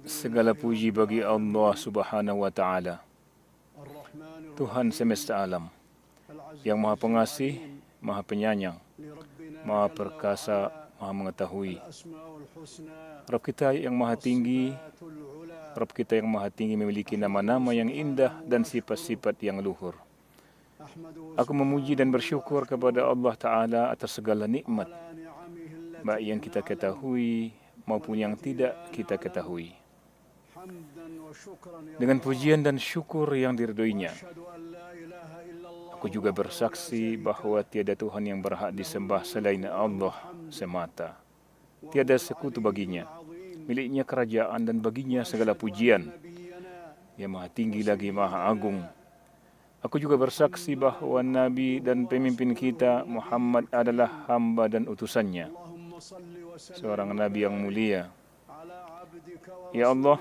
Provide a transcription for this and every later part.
Segala puji bagi Allah Subhanahu wa Ta'ala, Tuhan semesta alam, yang Maha Pengasih, Maha Penyayang, Maha Perkasa, Maha Mengetahui. Rabb kita yang Maha Tinggi, Rabb kita yang Maha Tinggi memiliki nama-nama yang indah dan sifat-sifat yang luhur. Aku memuji dan bersyukur kepada Allah Ta'ala atas segala nikmat, baik yang kita ketahui maupun yang tidak kita ketahui. Dengan pujian dan syukur yang diridhoinya, aku juga bersaksi bahawa tiada Tuhan yang berhak disembah selain Allah semata. Tiada sekutu baginya, miliknya kerajaan dan baginya segala pujian. Dia Maha Tinggi lagi Maha Agung. Aku juga bersaksi bahawa Nabi dan pemimpin kita Muhammad adalah hamba dan utusannya, seorang Nabi yang mulia. Ya Allah,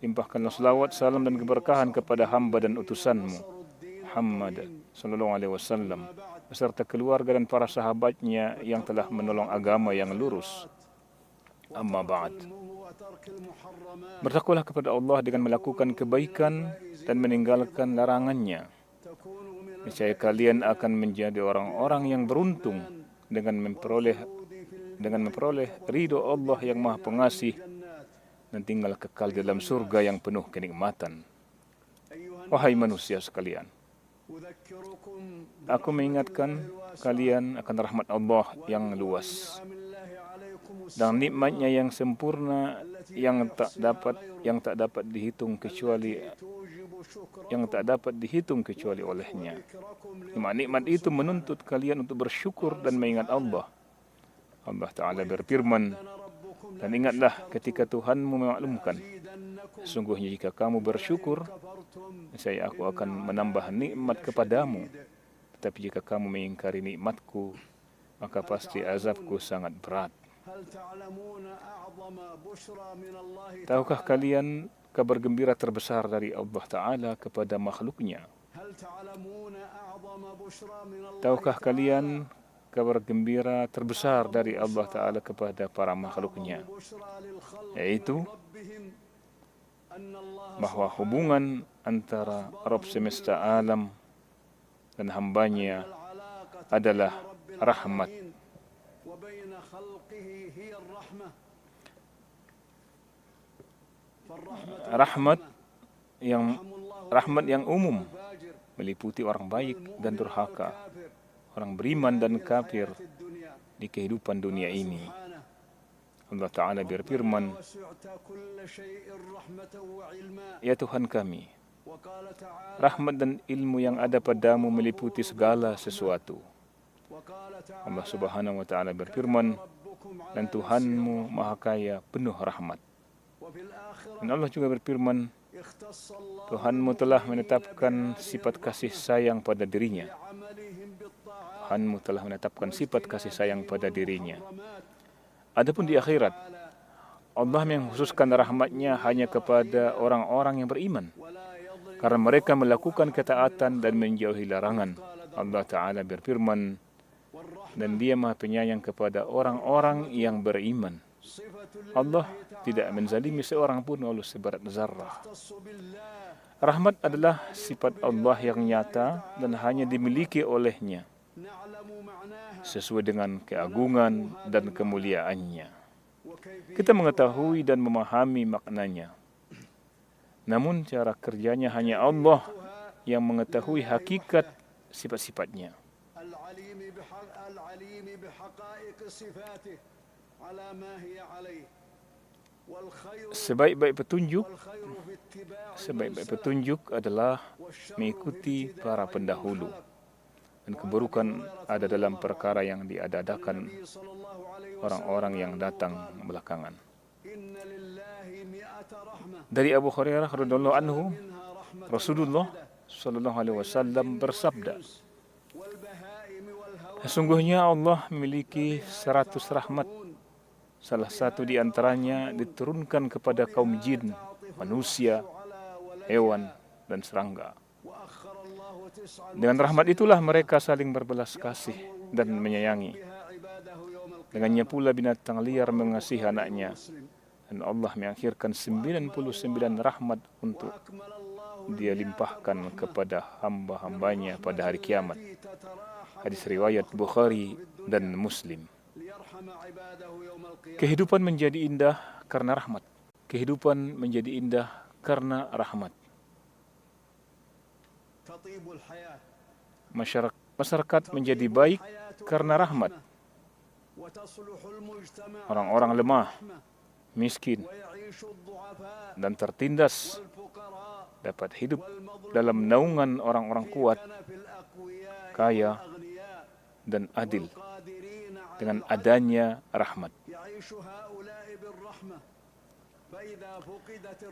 limpahkanlah selawat, salam dan keberkahan kepada hamba dan utusanmu Muhammad sallallahu alaihi wasallam beserta keluarga dan para sahabatnya yang telah menolong agama yang lurus. Amma ba'd. Bertakwalah kepada Allah dengan melakukan kebaikan dan meninggalkan larangannya. Niscaya kalian akan menjadi orang-orang yang beruntung dengan memperoleh ridho Allah yang Maha Pengasih dan tinggal kekal dalam surga yang penuh kenikmatan. Wahai manusia sekalian, aku mengingatkan kalian akan rahmat Allah yang luas dan nikmatnya yang sempurna yang tak dapat dihitung kecuali olehnya. Nikmat itu menuntut kalian untuk bersyukur dan mengingat Allah. Allah Ta'ala berfirman, dan ingatlah ketika Tuhanmu memaklumkan, sesungguhnya jika kamu bersyukur, saya aku akan menambah nikmat kepadamu. Tetapi jika kamu mengingkari nikmatku, maka pasti azabku sangat berat. Tahukah kalian kabar gembira terbesar dari Allah Ta'ala kepada makhluknya? Tahukah kalian kabar gembira terbesar dari Allah Ta'ala kepada para makhluknya, yaitu bahawa hubungan antara Rabb semesta alam dan hambanya adalah rahmat. Rahmat yang umum meliputi orang baik dan durhaka, orang beriman dan kafir di kehidupan dunia ini. Allah Ta'ala berfirman, ya Tuhan kami, rahmat dan ilmu yang ada padamu meliputi segala sesuatu. Allah Subhanahu wa Ta'ala berfirman, dan Tuhanmu Maha Kaya penuh rahmat. Dan Allah juga berfirman, Tuhanmu telah menetapkan sifat kasih sayang pada dirinya. Tuhanmu telah menetapkan sifat kasih sayang pada dirinya. Adapun di akhirat, Allah mengkhususkan rahmatnya hanya kepada orang-orang yang beriman, karena mereka melakukan ketaatan dan menjauhi larangan. Allah Ta'ala berfirman, dan Dia Maha Penyayang kepada orang-orang yang beriman. Allah tidak menzalimi seorang pun walau seberat zarrah. Rahmat adalah sifat Allah yang nyata dan hanya dimiliki olehnya, sesuai dengan keagungan dan kemuliaannya. Kita mengetahui dan memahami maknanya, namun cara kerjanya hanya Allah yang mengetahui hakikat sifat-sifatnya. Sebaik-baik petunjuk adalah mengikuti para pendahulu, dan keburukan ada dalam perkara yang diadakan orang-orang yang datang belakangan. Dari Abu Hurairah radhiyallahu anhu, Rasulullah sallallahu alaihi wasallam bersabda, sesungguhnya Allah memiliki 100 rahmat. Salah satu di antaranya diturunkan kepada kaum jin, manusia, hewan, dan serangga. Dengan rahmat itulah mereka saling berbelas kasih dan menyayangi. Dengannya pula binatang liar mengasihi anaknya, Dan Allah mengakhirkan 99 rahmat untuk Dia limpahkan kepada hamba-hambanya pada hari kiamat. Hadis riwayat Bukhari dan Muslim. Kehidupan menjadi indah karena rahmat. Kehidupan menjadi indah karena rahmat. Masyarakat menjadi baik karena rahmat. Orang-orang lemah, miskin, dan tertindas dapat hidup dalam naungan orang-orang kuat, kaya, dan adil dengan adanya rahmat.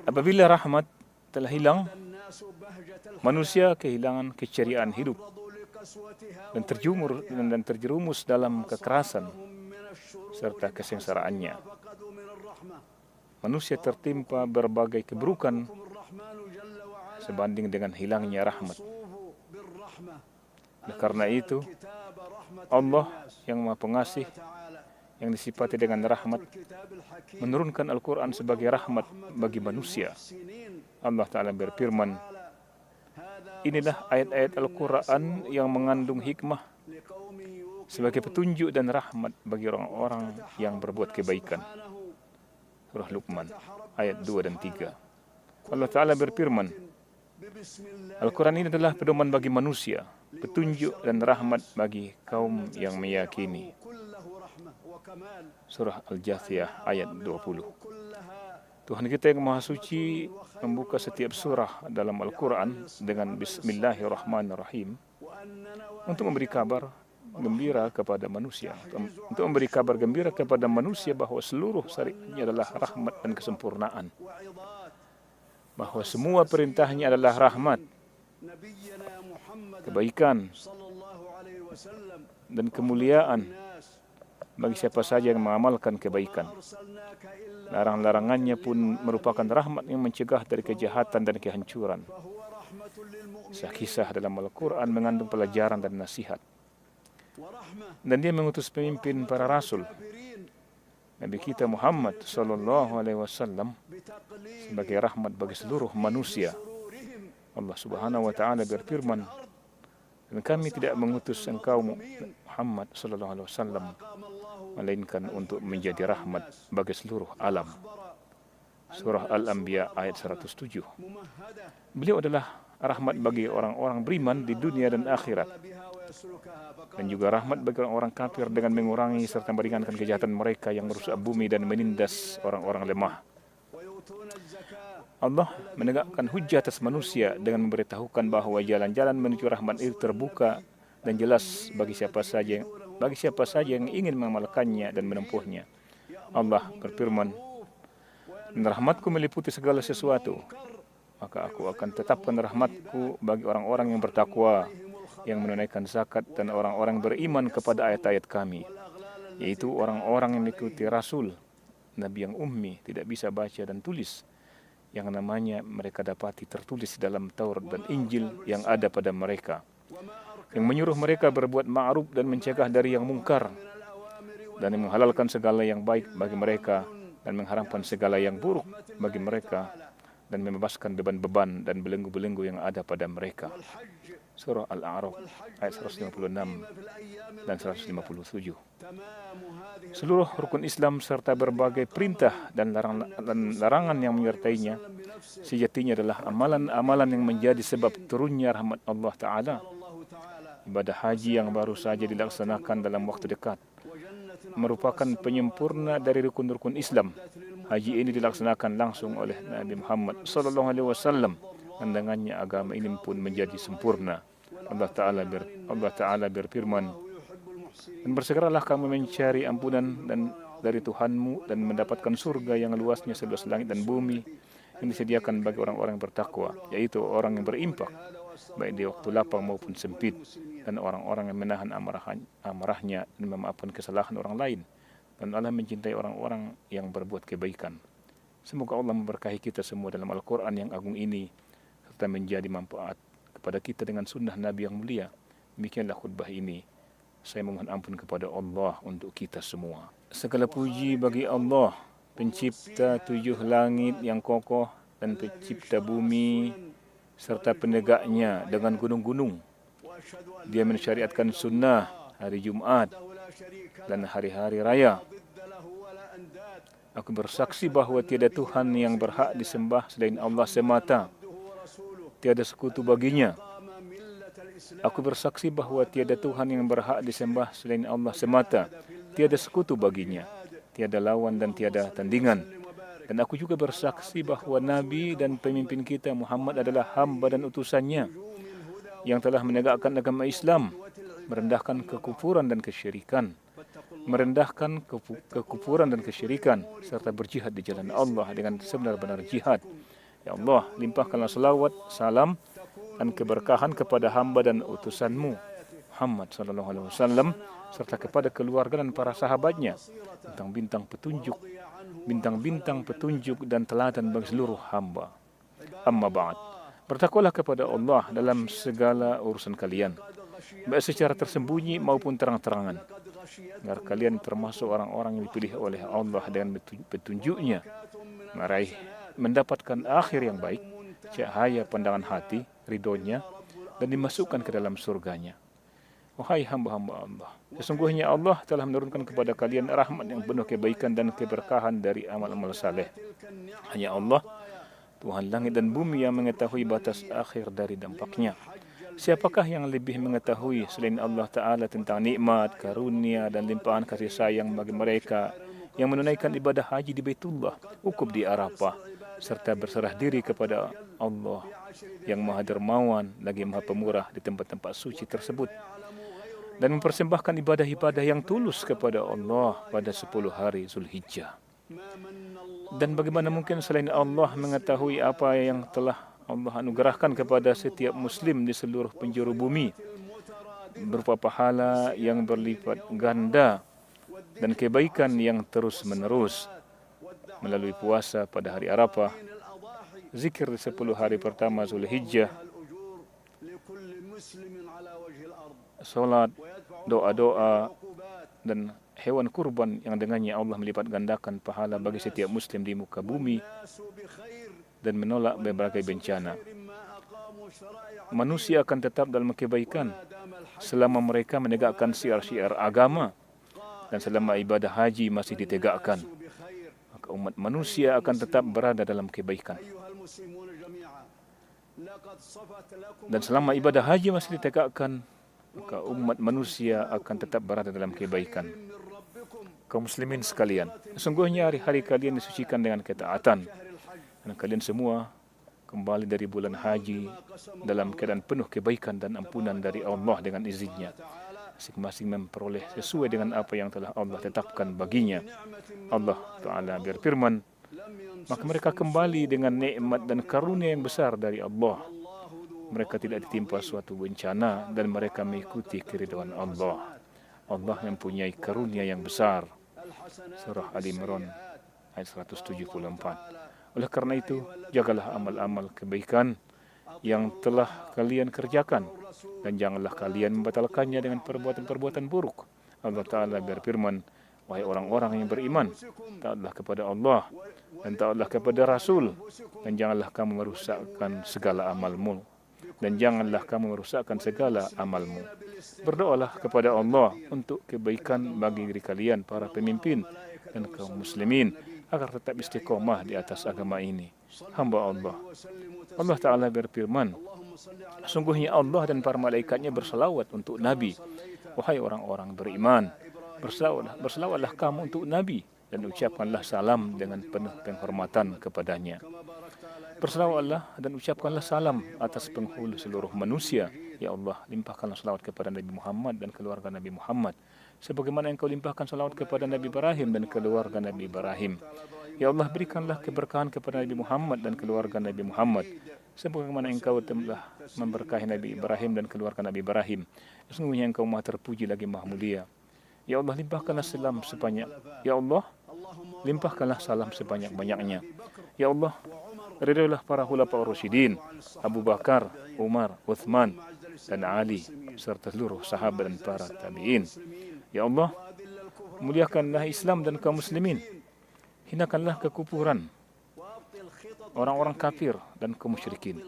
Apabila rahmat telah hilang, manusia kehilangan keceriaan hidup dan terjerumus dalam kekerasan serta kesengsaraannya. Manusia tertimpa berbagai keburukan sebanding dengan hilangnya rahmat. Oleh karena itu, Allah yang Maha Pengasih, yang disifati dengan rahmat, menurunkan Al-Quran sebagai rahmat bagi manusia. Allah Ta'ala berfirman, inilah ayat-ayat Al-Quran yang mengandung hikmah sebagai petunjuk dan rahmat bagi orang-orang yang berbuat kebaikan. Surah Luqman ayat 2 dan 3. Allah Ta'ala berfirman, Al-Quran ini adalah pedoman bagi manusia, petunjuk dan rahmat bagi kaum yang meyakini. Surah Al-Jathiyah ayat 20. Tuhan kita yang Maha Suci membuka setiap surah dalam Al-Quran dengan Bismillahirrahmanirrahim untuk memberi kabar gembira kepada manusia, untuk memberi kabar gembira kepada manusia bahwa seluruh syariatnya adalah rahmat dan kesempurnaan, bahwa semua perintahnya adalah rahmat, kebaikan, dan kemuliaan bagi siapa saja yang mengamalkan kebaikan. Larang-larangannya pun merupakan rahmat yang mencegah dari kejahatan dan kehancuran. Kisah dalam Al-Quran mengandung pelajaran dan nasihat. Dan Dia mengutus pemimpin para rasul, Nabi kita Muhammad sallallahu alaihi wasallam, sebagai rahmat bagi seluruh manusia. Allah Subhanahu wa taala berfirman, dan kami tidak mengutus engkau Muhammad sallallahu alaihi wasallam melainkan untuk menjadi rahmat bagi seluruh alam. Surah Al-Anbiya ayat 107. Beliau adalah rahmat bagi orang-orang beriman di dunia dan akhirat, dan juga rahmat bagi orang-orang kafir dengan mengurangi serta meringankan kejahatan mereka yang merusak bumi dan menindas orang-orang lemah. Allah menegakkan hujjah atas manusia dengan memberitahukan bahwa jalan-jalan menuju rahmat itu terbuka dan jelas bagi siapa saja yang ingin mengamalkannya dan menempuhnya. Allah berfirman, dan rahmatku meliputi segala sesuatu, maka aku akan tetapkan rahmatku bagi orang-orang yang bertakwa, yang menunaikan zakat, dan orang-orang beriman kepada ayat-ayat kami, yaitu orang-orang yang mengikuti Rasul, Nabi yang ummi, tidak bisa baca dan tulis, yang namanya mereka dapati tertulis dalam Taurat dan Injil yang ada pada mereka, yang menyuruh mereka berbuat ma'ruf dan mencegah dari yang mungkar, dan yang menghalalkan segala yang baik bagi mereka dan mengharamkan segala yang buruk bagi mereka, dan membebaskan beban-beban dan belenggu-belenggu yang ada pada mereka. Surah Al-A'raf ayat 156 dan 157. Seluruh rukun Islam serta berbagai perintah dan larangan yang menyertainya sejatinya adalah amalan-amalan yang menjadi sebab turunnya rahmat Allah Ta'ala. Ibadah haji yang baru saja dilaksanakan dalam waktu dekat merupakan penyempurna dari rukun-rukun Islam. Haji ini dilaksanakan langsung oleh Nabi Muhammad sallallahu alaihi wasallam, dan dengannya agama ini pun menjadi sempurna. Allah Ta'ala berfirman, dan bersegeralah kamu mencari ampunan dan dari Tuhanmu dan mendapatkan surga yang luasnya seluas langit dan bumi, yang disediakan bagi orang-orang yang bertakwa, yaitu orang yang berimpak baik di waktu lapang maupun sempit, dan orang-orang yang menahan amarahnya dan memaafkan kesalahan orang lain, dan Allah mencintai orang-orang yang berbuat kebaikan. Semoga Allah memberkahi kita semua dalam Al-Quran yang agung ini, serta menjadi manfaat kepada kita dengan sunnah Nabi yang mulia. Demikianlah khutbah ini. Saya memohon ampun kepada Allah untuk kita semua. Segala puji bagi Allah, pencipta 7 langit yang kokoh dan pencipta bumi serta penegaknya dengan gunung-gunung. Dia mensyariatkan sunnah hari Jumat dan hari-hari raya. Aku bersaksi bahawa tiada Tuhan yang berhak disembah selain Allah semata. Tiada sekutu baginya. Aku bersaksi bahawa tiada Tuhan yang berhak disembah selain Allah semata. Tiada sekutu baginya. Tiada lawan dan tiada tandingan. Dan aku juga bersaksi bahawa Nabi dan pemimpin kita Muhammad adalah hamba dan utusannya yang telah menegakkan agama Islam, merendahkan kekufuran dan kesyirikan, serta berjihad di jalan Allah dengan sebenar-benar jihad. Ya Allah, limpahkanlah salawat, salam dan keberkahan kepada hamba dan utusanmu Muhammad sallallahu alaihi wasallam serta kepada keluarga dan para sahabatnya, bintang-bintang petunjuk dan teladan bagi seluruh hamba. Amma ba'd. Bertakwalah kepada Allah dalam segala urusan kalian, baik secara tersembunyi maupun terang-terangan, agar kalian termasuk orang-orang yang dipilih oleh Allah dengan petunjuknya, mendapatkan akhir yang baik, cahaya pandangan hati, ridhonya, dan dimasukkan ke dalam surganya. Wahai hamba-hamba Allah, sesungguhnya Allah telah menurunkan kepada kalian rahmat yang penuh kebaikan dan keberkahan dari amal-amal saleh. Hanya Allah, Tuhan langit dan bumi, yang mengetahui batas akhir dari dampaknya. Siapakah yang lebih mengetahui selain Allah Ta'ala tentang nikmat, karunia dan limpahan kasih sayang bagi mereka yang menunaikan ibadah haji di Baitullah, wukuf di Arafah, serta berserah diri kepada Allah yang Maha Dermawan lagi Maha Pemurah di tempat-tempat suci tersebut, dan mempersembahkan ibadah-ibadah yang tulus kepada Allah pada 10 hari Zulhijjah. Dan bagaimana mungkin selain Allah mengetahui apa yang telah Allah anugerahkan kepada setiap muslim di seluruh penjuru bumi, berupa pahala yang berlipat ganda dan kebaikan yang terus-menerus melalui puasa pada hari Arafah, zikir di 10 hari pertama Zulhijjah, solat, doa-doa, dan hewan kurban yang dengannya Allah melipat gandakan pahala bagi setiap muslim di muka bumi dan menolak berbagai bencana. Manusia akan tetap dalam kebaikan selama mereka menegakkan syiar-syiar agama dan selama ibadah haji masih ditegakkan. Maka umat manusia akan tetap berada dalam kebaikan. Dan selama ibadah haji masih ditegakkan, maka umat manusia akan tetap berada dalam kebaikan. Kaum muslimin sekalian, sesungguhnya hari-hari kalian disucikan dengan ketaatan, dan kalian semua kembali dari bulan haji dalam keadaan penuh kebaikan dan ampunan dari Allah dengan izinnya. Masing-masing memperoleh sesuai dengan apa yang telah Allah tetapkan baginya. Allah Ta'ala berfirman, maka mereka kembali dengan nikmat dan karunia yang besar dari Allah. Mereka tidak ditimpa suatu bencana dan mereka mengikuti keridhaan Allah. Allah mempunyai karunia yang besar. Surah Al-Imran ayat 174. Oleh karena itu, jagalah amal-amal kebaikan yang telah kalian kerjakan dan janganlah kalian membatalkannya dengan perbuatan-perbuatan buruk. Allah Ta'ala berfirman, wahai orang-orang yang beriman, taatlah kepada Allah dan taatlah kepada Rasul, dan janganlah kamu merusakkan segala amalmu. Berdoalah kepada Allah untuk kebaikan bagi diri kalian, para pemimpin dan kaum muslimin, agar tetap istiqomah di atas agama ini. Hamba Allah. Allah Ta'ala berfirman, sungguhnya Allah dan para malaikatnya berselawat untuk Nabi. Wahai orang-orang beriman, berselawatlah kamu untuk Nabi dan ucapkanlah salam dengan penuh penghormatan kepadanya. Berselawatlah dan ucapkanlah salam atas penghulu seluruh manusia. Ya Allah, limpahkanlah salawat kepada Nabi Muhammad dan keluarga Nabi Muhammad, sebagaimana Engkau limpahkan salawat kepada Nabi Ibrahim dan keluarga Nabi Ibrahim. Ya Allah, berikanlah keberkahan kepada Nabi Muhammad dan keluarga Nabi Muhammad, sebagaimana Engkau telah memberkahi Nabi Ibrahim dan keluarga Nabi Ibrahim. Sesungguhnya Engkau Maha terpuji lagi Maha mulia. Ya Allah, limpahkanlah salam sebanyak. Ya Allah, limpahkanlah salam sebanyak-banyaknya. Ya Allah, ridhoilah para khulafaur rasyidin, Abu Bakar, Umar, Uthman, dan Ali, serta seluruh sahabat dan para tabi'in. Ya Allah, muliakanlah Islam dan kaum muslimin. Hinakanlah kekufuran, orang-orang kafir dan kaum musyrikin.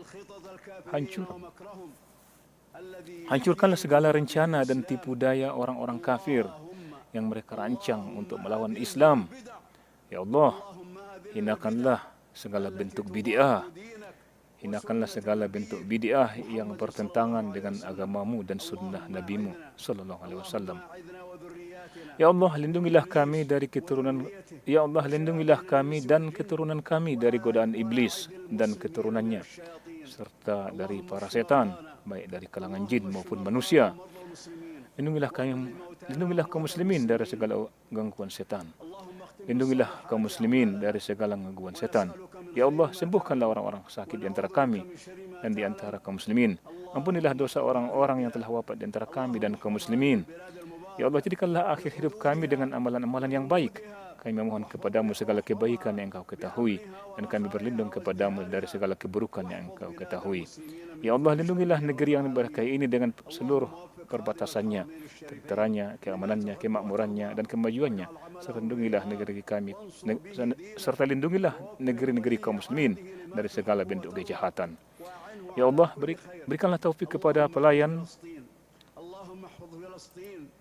Hancurkanlah segala rencana dan tipu daya orang-orang kafir yang mereka rancang untuk melawan Islam. Ya Allah, hinakanlah segala bentuk bid'ah. Hinakanlah segala bentuk bid'ah yang bertentangan dengan agamamu dan sunnah nabimu sallallahu alaihi wasallam. Ya Allah, lindungilah kami dari keturunan Ya Allah, lindungilah kami dan keturunan kami dari godaan iblis dan keturunannya, serta dari para setan, baik dari kalangan jin maupun manusia. Lindungilah kaum muslimin dari segala gangguan setan. Lindungilah kaum muslimin dari segala gangguan setan. Ya Allah, sembuhkanlah orang-orang sakit di antara kami dan di antara kaum muslimin. Ampunilah dosa orang-orang yang telah wafat di antara kami dan kaum muslimin. Ya Allah, jadikanlah akhir hidup kami dengan amalan-amalan yang baik. Kami memohon kepadamu segala kebaikan yang engkau ketahui, dan kami berlindung kepadamu dari segala keburukan yang engkau ketahui. Ya Allah, lindungilah negeri yang berkah ini dengan seluruh perbatasannya, tenteranya, keamanannya, kemakmurannya, dan kemajuannya. Serta lindungilah negeri-negeri kaum muslimin dari segala bentuk kejahatan. Ya Allah, berikanlah taufik kepada pelayan.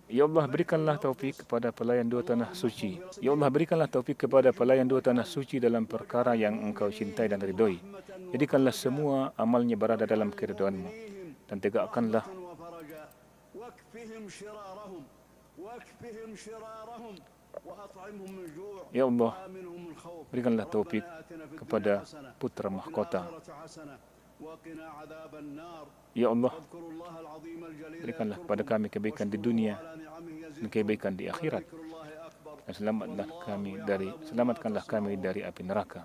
Ya Allah, berikanlah taufik kepada pelayan dua tanah suci. Ya Allah, berikanlah taufik kepada pelayan dua tanah suci dalam perkara yang engkau cintai dan ridhoi. Jadikanlah semua amalnya berada dalam keridhaanmu, dan tegakkanlah Ya Allah, berikanlah taufik kepada putra mahkota. Ya Allah, berikanlah kepada kami kebaikan di dunia dan kebaikan di akhirat, dan selamatkanlah kami dari api neraka.